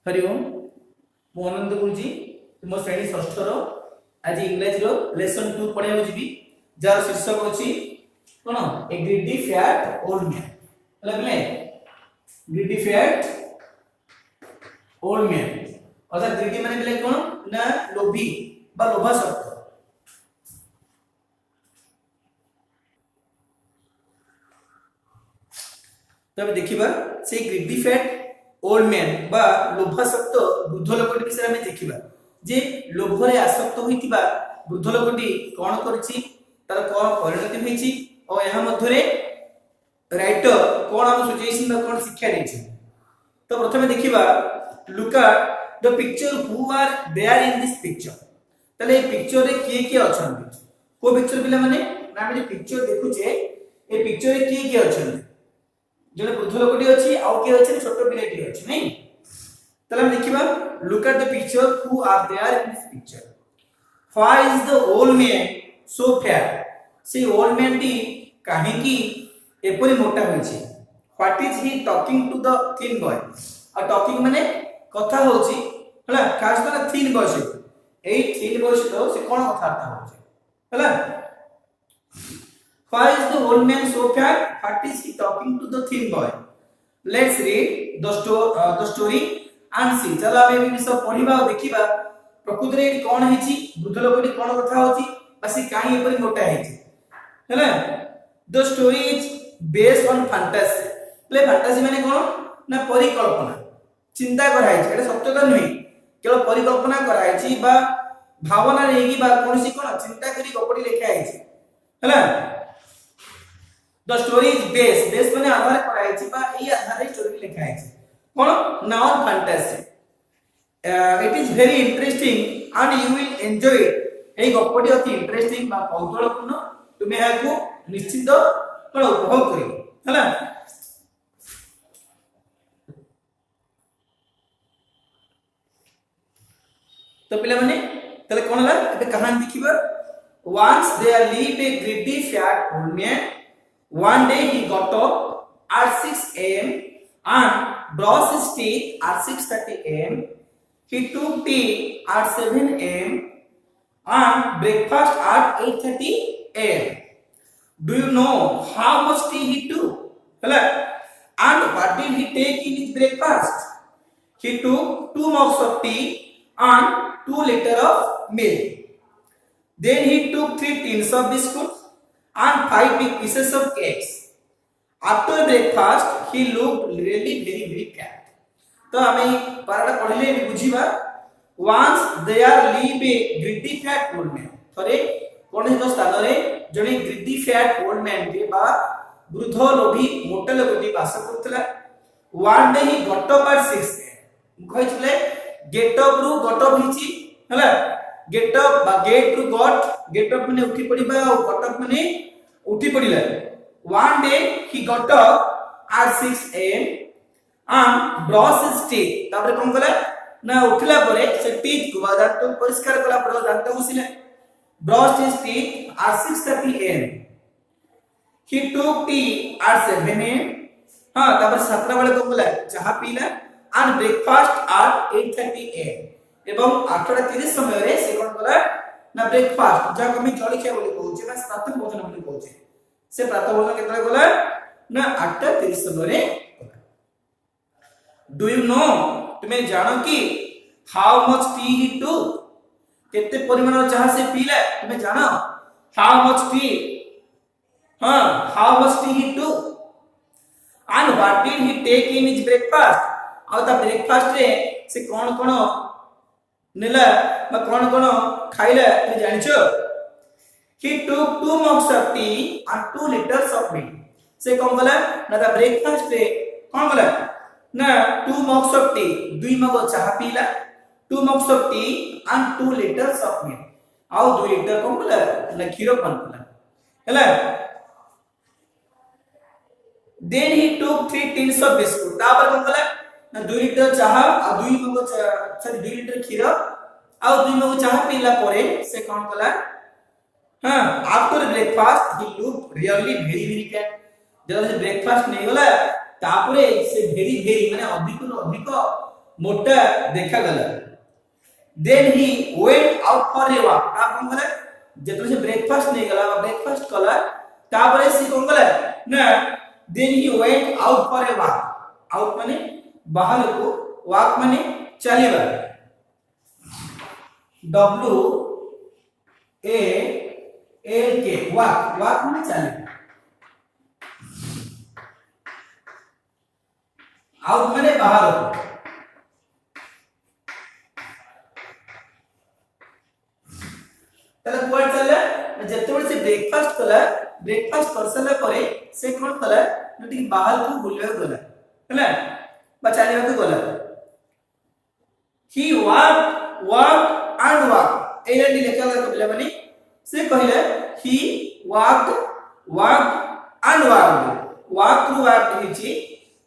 हरि ओम मु आनंद गुरुजी तुम श्रेणी षष्ठ आज इंग्लिश लेसन 2 पढ़ाई जीवी जार शीर्षक अछि कोन ए ग्रीडी फैट ओल्ड मैन लगले ग्रीडी फैट ओल्ड मैन अर्थात ग्रीडी माने बेले कोन ना लोभी बा लोभासक्त। तब देखिबा से ग्रीडी फैट ओल्ड मैन बा लोभासक्त वृद्ध लोकटी विषय में देखिबा जे लोभरे आसक्त होइतिबा वृद्ध लोकटी कोन करछि तार कोन परिणति होइछि और एहा मध्यरे राइटर कोन हम सजेशन बा कोन शिक्षा दैछि। तो प्रथमे देखिबा look at the picture who are there in this picture तले पिक्चर रे किए अछंती को पिक्चर पिला माने ना हम पिक्चर देखुचे ए पिक्चर रे किए अछंती जने वृद्ध लोकटी अछि आउ के अछि छोट पिलेटी अछि नै तले हम देखिबा look at the picture who are there in this picture why is the old man so fat से ओल्ड मैन टी काहे की एपरि मोटा होइछि what is he talking to the thin boy आ टॉकिंग माने कथा होछि हला खास कर थिन बॉय से ए थिन बॉय से तो से कोन कथा होछि हला why is the old man so fat what is he talking to the thin boy let's read the story and see चला हम ए विषय पढिबा और देखिबा प्रकृति रे कोन हेछि वृद्ध लोकटी कोन कथा होछि बसी काई एपरि मोटा हेछि हैला the story is based on fantasy play fantasy माने कोन ना परिकल्पना चिंता करा हेछि एटा सत्यता नही केवल परिकल्पना करा हेछि बा भावना रेगी बा कोनसी कोन चिंता करी गपटी लेखा हेछि हैला the story is based माने आधार पर आइछि बा एई आधार रे स्टोरी लिखा आइछि कोन noun fantasy it is very interesting and you will enjoy it एई गप्पटी अति इंटरेस्टिंग बा कौतूहलपूर्ण तुमे याकू निश्चित कोन उपभोग करियो हला। तो पिला माने तले कोन हला एबे कहानी देखिबा once there lived a greedy fat old man. One day he got up at 6 a.m. and brushed his teeth at 6:30 a.m. He took tea at 7 a.m. and breakfast at 8:30 a.m. Do you know how much tea he took? Hello. And what did he take in his breakfast? He took 2 mugs of tea and 2 liters of milk. Then he took 3 tins of biscuits and 5 big pieces of cakes. After breakfast, he looked really very fat. तो हमें पाराटा पढ़ले बुझीबा once there lived a greedy fat old man. थरे कोन हे स्थान रे जने greedy fat old man के बा वृद्ध लोभी मोटा लोकटी वास करथला। One day he got up at 6 कहइछले get up रू got up हिची हला get up बा get रू get up माने उठी पड़िबा और got up माने उठी पड़िला। One day he got up at 6 a.m. and brushed his teeth तापर कोन कला ना उठला परे से टीथ को दांत परिष्कार कला पर दांत घसिले brushed his teeth at 6:30 a.m. he took tea at 7 a.m. हां तापर 7 बेले कोन कला चाह पीला and breakfast at 8:30 a.m. एवं 8:30 समय रे से कोन कला ना ब्रेकफास्ट जा कमी जळखिया बोली कहउचे ना प्रातः भोजन बोली कहउचे से प्रातः भोजन केतले गला ना 8:30 समय रे। डू यू नो तुमे जानो कि how much tea he took केते परिमाण चाह से पीला तुमे जानो हाउ मच टी हां how much tea he took and what did he take in his breakfast और ता ब्रेकफास्ट रे से कोन कोन नेला बा कोन कोन खाइला तू जानिछो he took 2 mugs of tea and 2 liters of milk से कोन गला ना ता ब्रेकफास्ट रे कोन गला ना 2 mugs of tea 2 मग चाह पीला 2 mugs of tea and 2 liters of milk आउ 2 लीटर कोन गला ना खीरो पान गला हैला। then he took 3 tins of biscuit तापर कोन गला ना 2 लीटर चाह आ 2 मग सॉरी 2 लीटर खीरो आ 2 मग चाह पीला परे से कोन गला हां आफ्टर ब्रेकफास्ट ही लुक रियली वेरी फैट जब से ब्रेकफास्ट नहीं होला तापरे से वेरी माने अधिक मोटा देखा गला then he went out for a walk आ कोन गला जेतले से ब्रेकफास्ट नहीं गला ब्रेकफास्ट कला तापरे से कोन गला ना then he went out for a walk out माने बाहर को वॉक माने चलिबा W A L K walk walk माने चलिबा आउट माने बाहर को तले कुआड चले जेतेबे से ब्रेकफास्ट कला ब्रेकफास्ट करसला परे से कोन कला नटी बाहर को बुलवे गला हैला बचाने को गला ही walked and walked A line लिखा गला पिला माने से कहले ही walked and walk through walked हिची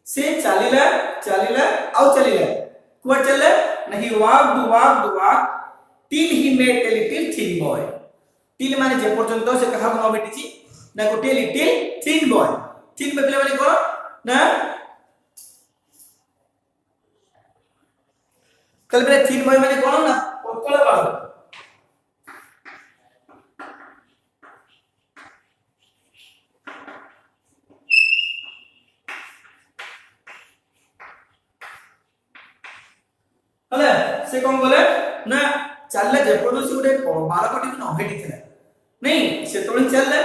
से चलिला चलिला आउ चलिला कुआड चले नहीं walked till he met a little thin boy till माने जे पर्यंत से कहा को भेटिची ना गोटे लिटिल thin boy thin बतले माने कोन ना कलबरे thin boy माने कोन ना पतला बाल हले से कोन बोले ना चलले जेपडो से गोटे 12 कोटी न भेटी थिला नहीं से तोली चलले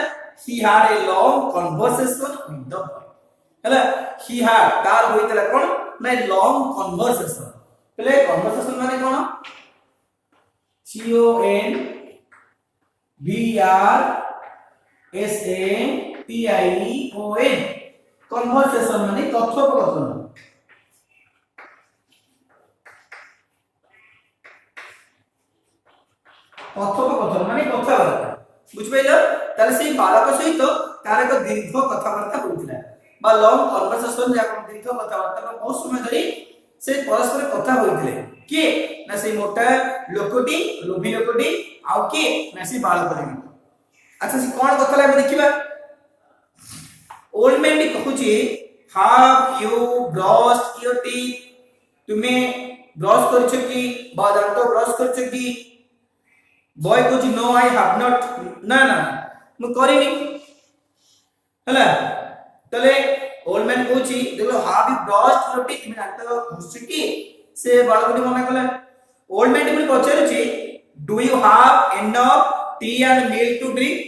he had a long conversation with the boy हला ही हैड तार होइतला कोन ना लॉन्ग कन्वर्सेशन पहले कन्वर्सेशन माने कोन C O N V R S A T I O N conversation माने कथोपकथन कथोपकथन माने कथाबार्ता बुझबैलो ताले से बालक सहित तार एक दीर्घ कथाबार्ता होइतिला बा लॉन्ग कन्वर्सेशन या कोन दीर्घ कथाबार्ता बहुत समय धरि से परस्पर कथा होइतिले के ना से मोटा लोकटी लोभी लोकटी आउ के ना से बालक रे अच्छा से कोन कथा ला देखिबा ओल्ड मैन कहूची have you brushed your teeth तुमे ब्रश करछ की बा दांत ब्रश करछ की बॉय को नो आई हैव नॉट ना ना मु करिनी हला तले ओल्ड मैन कोची देखलो have you brushed your teeth मैं दांत घुसकी से बाळगुडी मना कला ओल्ड मैन को पचारुची do you have enough tea and milk to drink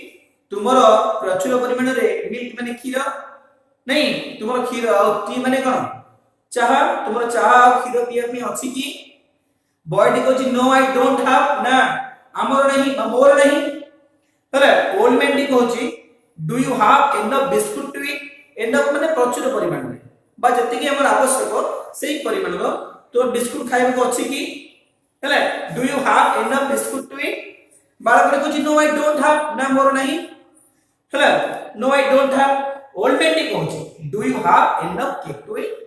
तुमरो प्रचुर परिमाण रे मिल्क माने क्षीर नहीं तुमरो क्षीर आ टी माने कोन चाह तुमरो चाह आ क्षीर पिया पे अछि की बॉय डी कोची नो आई डोंट हैव ना आमर नहीं मोर नहीं तले ओल्ड मैन डी कोची do you have enough biscuit to eat enough माने प्रचुर परिमाण रे बा जति की हमर आवश्यक सेही परिमाण रो तो बिस्कुट खाइबा को अछि की तले do you have enough biscuit to eat बाळक कोची नो आई डोंट हैव ना मोर नहीं तले no I don't have old man डी कोची do you have enough cake to eat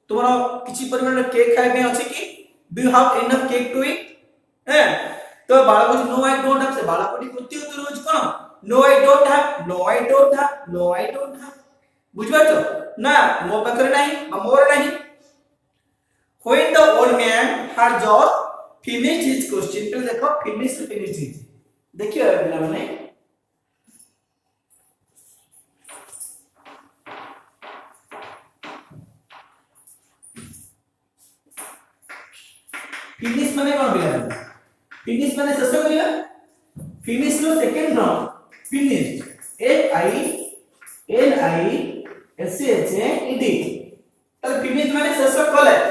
तुम्हारा किछि परिमाण रे केक खाइबे अछि की do you have enough cake to eat हैं तो बाळक को नो आई डोंट हैव से बाळक को प्रति उत्तर होज कोन no I don't have no I don't have no I don't have बुझबाचो ना मो पाखरे नाही बा मोर नाही when the old man had just finished his question पे देखो finish देखियो पिला माने finish माने कोन पिला finish माने शेष करिया finish रो सेकंड रो finish F I N I S H A D तब finish माने शेष कले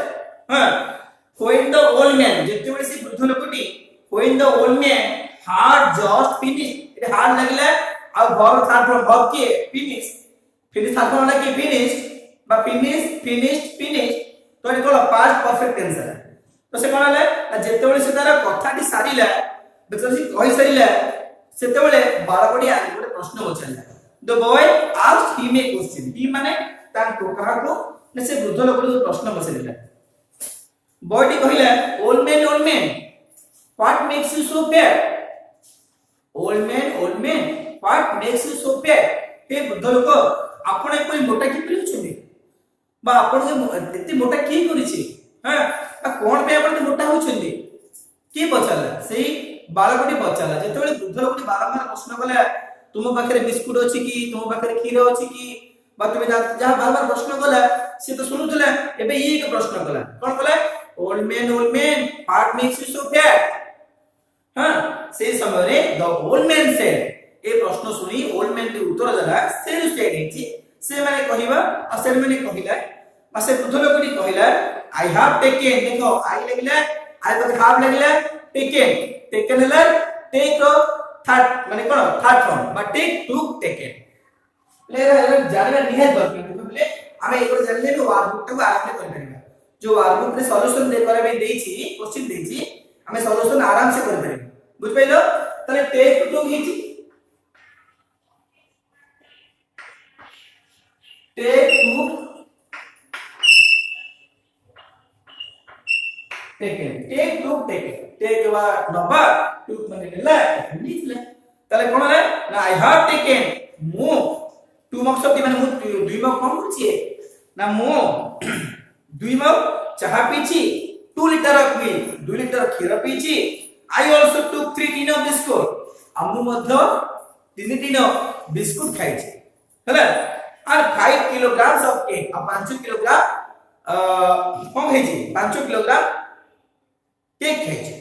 हां when the old man जेतेबे से वृद्ध लोकटी when the old man had just finished it hard लागला आ verb third from verb के finish finish third from के finished बा finished तो ये कोन past perfect tense है तो से कोन हले जेतेबे से तारा कथाटी सारिला देखो से कहि सारिला सेतेबेले बाळकोडी आ गोटे प्रश्न पछारला the boy asked him a question ही माने ताको कहाको ने से वृद्ध लोकटी प्रश्न पछारला बॉय टी कहिला old man what makes you so bad old man what makes you so bad हे वृद्ध लोक आपण कोई मोटा की पिलुछनी बा आपण जे एते मोटा की करिछि हां कोन पे आपण मोटा होछन्ती की पचारला सेही बालकटी पचारला जेतेबेले वृद्ध लोकटी बारंबार प्रश्न कले तुम पाखरे बिस्कुट अछि की तुम पाखरे खीर अछि की बा तुम जहां बारंबार प्रश्न कला से तो सुनुतले एबे ई एक प्रश्न कला कोन कला old man what makes you so fat हां से समय रे द ओल्ड मैन सेड ए प्रश्न सुनी ओल्ड मैन के उत्तर देला से सेड हेची से माने कहिबा आ से माने कहिला आ से वृद्ध लोकटी कहिला आई हैव टेकन देखो आई लगले आई तो हैव लगले टेकन हला टेक थर्ड माने कोन third form but take to taken ले जानिबा निहात दरकार देखो बोले हमें एकर जानले भी वर्कबुक को आराम से कर परिबा जो वर्कबुक रे सॉल्यूशन दे करे में देछि क्वेश्चन देछि हमें सॉल्यूशन आराम से कर परिबा बुझ पाइलो तले टेक टू हिची टेक टू टेक वा नंबर टू माने लेला लिखले तले कोन रे ना आई हैव टेकन मु टू मक शब्द माने मु दुई मक कोन करछि ना मु दुई मक चाहा पीछि 2 लीटर ऑफ मिल्क 2 लीटर खीर पीछि I also took 3 tin of biscuit हमु मध्य 3 टिन बिस्कुट खाइछि हला और 5 किलोग्राम्स ऑफ केक आ 5 किलोग्राम कोन खाइछि 5 किलोग्राम केक खाइछि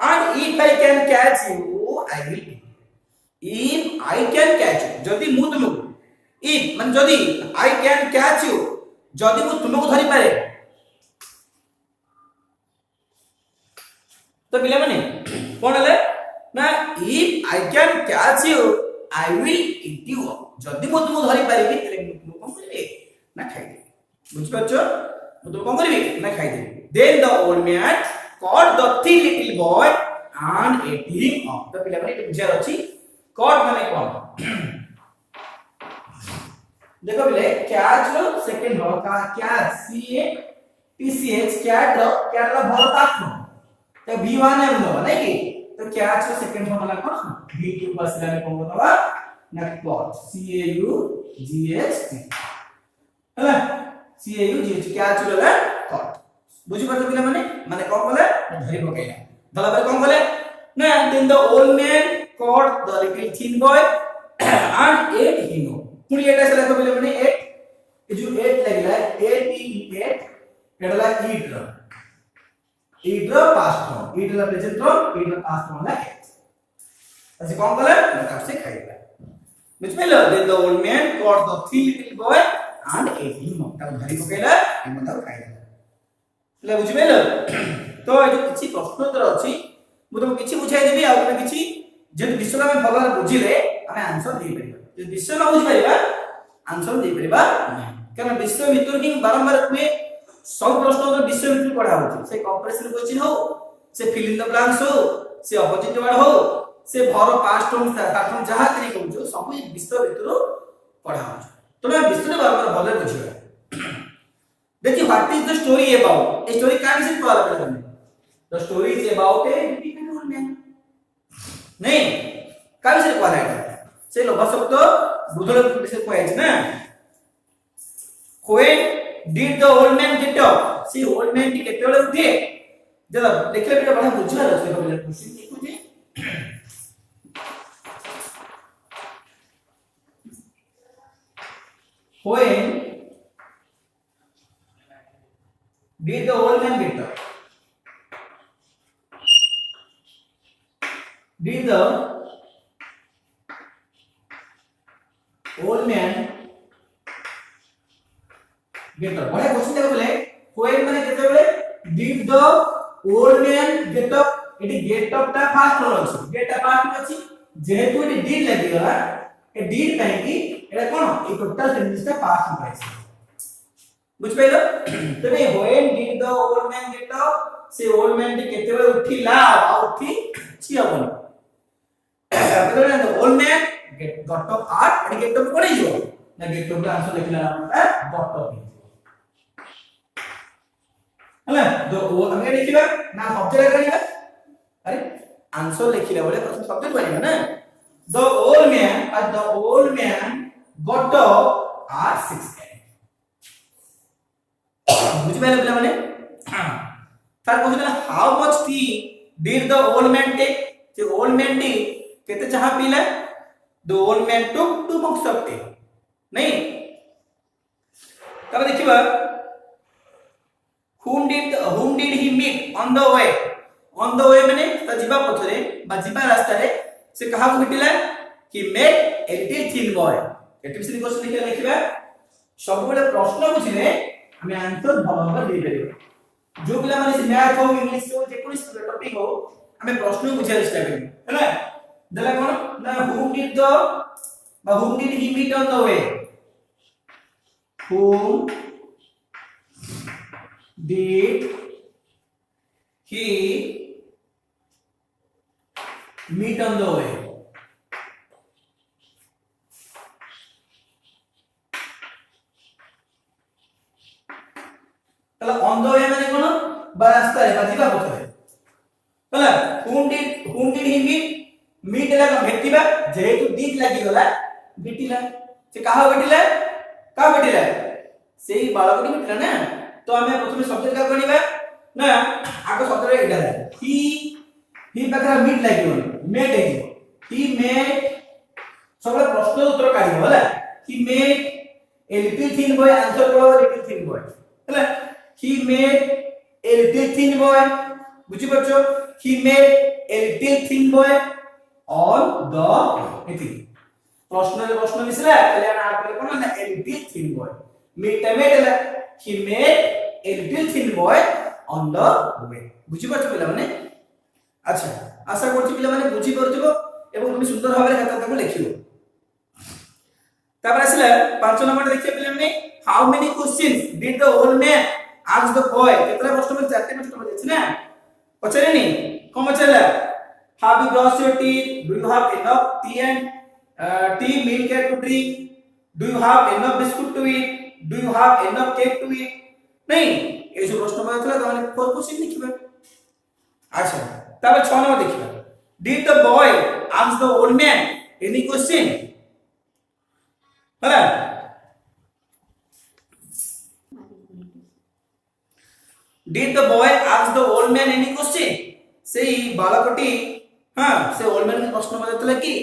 and if I can catch you I will if I can catch you जदि मु तुमको if मान जदि I can catch you जदि मु तुमको धरि पारे तो पिला माने कोन हले ना if I can catch you I will eat you जदि मु तुमको धरि पारे तले मु कोन करबे ना खाइ दे बुझ पाछो मु तो कोन करबे ना खाइ दे then the old man caught the three little boy and ate him up तो पिला माने बुझार अछि caught माने कोन देखो बिले कैच रो सेकंड रो का catch C A T C H cat row भर पाठ तो v1 है बोलो नहीं कि तो कैच रो सेकंड रो मतलब कोन v2 बस लाने को बतावा ना caught c a u g h t है c a u g h catch रो ला caught बुझि पाछो पिला माने कोन बोले धरि पकेला दला पर कोन बोले ना then the old man caught the little thin boy and ate him पुणी एटा से लिखो बोले माने 8 ए जो 8 लागला 8 e 8 एडला ईट रो पास्ट फॉर्म ईट रो प्रेजेंट फॉर्म ईट रो पास्ट फॉर्म ला 8 ऐसे कोन बोले मतलब से खाइला बुझ pilo then the old man caught the three little boy and ate him मतलब धरि पकेला ए मतलब खाइला ले बुझ पाइलो तो ए जो किछि प्रश्न उत्तर अछि मु तुम किछि बुझाइ देबी आ तुम किछि जे विषय में भलो बुझिले हमें आंसर दे परिबा जे विषय न बुझ परिबा आंसर दे परिबा कारण विषय भितर कि बारंबार हुए सब प्रश्न उत्तर विषय भितर पढ़ा होछि से कंप्रेशन क्वेश्चन हो से फिल इन द ब्लैंक्स हो से अपोजिट वर्ड हो से भर पास्ट फॉर्म थर्ड फॉर्म जहा तरी कहू सब विषय भितर पढ़ा होछि तो मैं विषय बारंबार भलो बुझिबा देखिए what is the story about a story का विषय पढ़ा पड़े the story is about a different old man नहीं का विषय पढ़ा है से लोभ शब्द बुधल विषय को है ना when did the old man get up सी ओल्ड मैन टी केते बेले उठे जब देखले बेटा बड़ा बुझला से बोले क्वेश्चन देखो जे when did the old man get up did the old man get up बड़ा क्वेश्चन देखो बोले व्हेन माने केते बेले did the old man get up eighty get up ता फास्ट रो अछि गेट अप फास्ट अछि जेहेतु एटी did लागि गला ए did काहे कि एटा कोन ए टोटल सेंटेंस ता फास्ट हो अछि बुझ पाइलो तबे when did the old man get up से ओल्ड मैन टी केते बेले उठिला आ उठी छियाबन बेले the old man got up at एटी गेट अप कोन हियो ना गेट अप आंसर लिखला ना गॉट अप हला दो वो हमें लिखिबा ना सब्जेक्ट करिबा अरे आंसर लिखिला बोले प्रथम सब्जेक्ट बनिबा ना the old man got up at 6 am बुझ पाइले पिला माने third question how much tea did the old man take जे ओल्ड मैन टी केते चाहा पीला the old man took 2 mugs of tea नहीं तब देखिबा whom did he meet on the way माने त जीवा पथरे बा जीवा रास्ता रे से कहा को भेटिला he met a little thin boy एटिमसी क्वेश्चन लिखिबा सब बेले प्रश्न बुझिले हम आंसर भाव दे परिबा जो पिला माने मैथ हो इंग्लिश हो जे कोन टॉपिक हो हमें प्रश्न बुझिया चेष्टा करिबा हैना देला कोन ना whom did he meet on the way whom did he meet on the way तला on the way माने कोन बा रास्ता रे बाजीबा पथरे तला whom did he meet लगा भेटिबा जेहेतु दीक लागि गला भेटिला से कहा भेटिला सेही बालकटी भेटिला ना तो हमें प्रथम शब्द का गणिबा ना आगो शब्द रे एडा ही बकरा मीट लागियो मेट है ही मेट सब प्रश्न उत्तर काढिबो होला he met a little thin boy answer करो लिटिल थिन बॉय होला he met a little thin boy बुझि परछो he met a little thin boy on the एथि प्रश्न मिसला कल्याण आ करे कोन ना a little thin boy met he met a little thin boy on the way बुझि परछ पिला माने अच्छा आशा करछि पिला माने बुझि परथिबो एवं तुम सुंदर भाबरे खाता ताको लिखिबो तापर आसिला 5 नंबर देखिए पिला माने how many questions did the old man ask the boy केतरा प्रश्न में चारटे प्रश्न में अछि ना पछरेनी कोन पछरला have you brushed your teeth do you have enough tea and tea milk to drink do you have enough biscuit to eat do you have enough cake to eat नहीं ए जो प्रश्न में थला त माने फोर क्वेश्चन लिखिबा अच्छा तब 6 number देखिबा did the boy ask the old man any question होला did the boy ask the old man any question सेही बालकटी हां से ओल्ड मैन के प्रश्न में थला की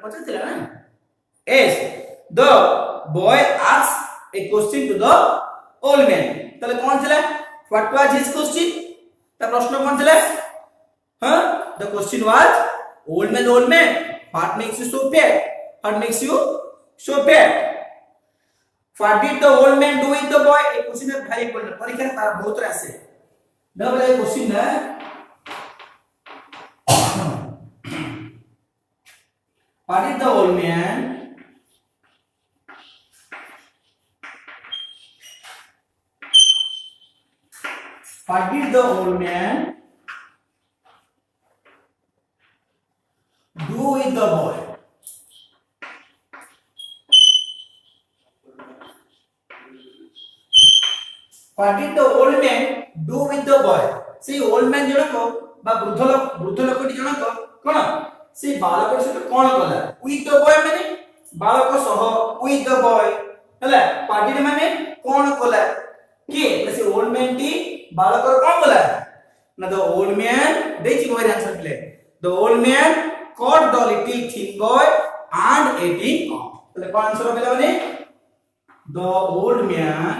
पछा थला ना yes the boy asked a question to the old man तले कौन चला what was his question ता प्रश्न कौन चला हां the question was old man what makes you so fat what did the old man do with the boy A question है भारी पढ़ना परीक्षा में तारा बहुत तरह से डबल ए क्वेश्चन है what did the old man What did the old man do with the boy? What did the old man do with the boy? See old man जनक बा वृद्ध लोकटी जनक कोन से बालक सहित कोन कला with the boy माने बालक सह with the boy हला पार्टी माने कोन कला के से ओल्ड मैन टी बालक कोन बोला ना द ओल्ड मैन देखि बोय आंसर प्ले the old man caught the little thin boy and ate him up तले कोन आंसर पेला माने the old man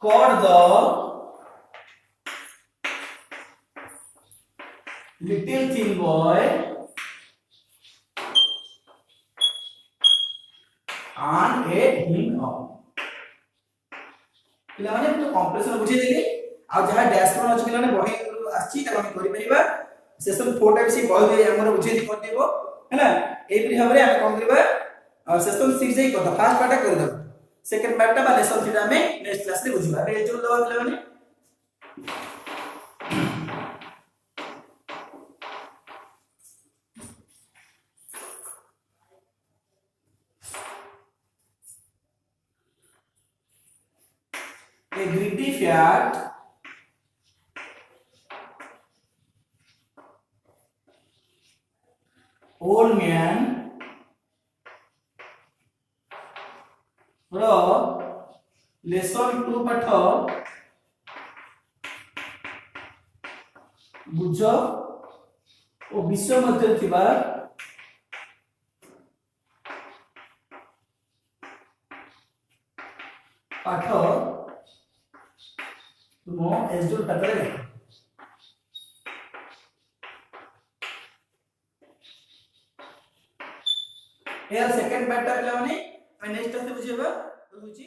caught the little thin boy and ate him up पिला माने तो कॉम्प्लेक्सन बुझे देली आ जहा डैश वन अछि पिला माने बही आछि त हम करि परिबा सेशन 4 टाइप सी बही दे हमर बुझे दी कर देबो हैना ए परि हमरे हम कोन करबा सेशन 6 जाई कर फर्स्ट पार्ट कर दब सेकंड पार्ट बा लेसन 3 में नेक्स्ट क्लास रे बुझिबा ए जो दबा पिला माने a greedy fat old man brought lesson 2 पाठ बुझ ओ विश्व मध्य थिबा पाठ तुम एसडुल खाताରେ ଲେଖ। यार सेकंड पार्ट पिला माने नेक्स्ट आसे बुझेबा होची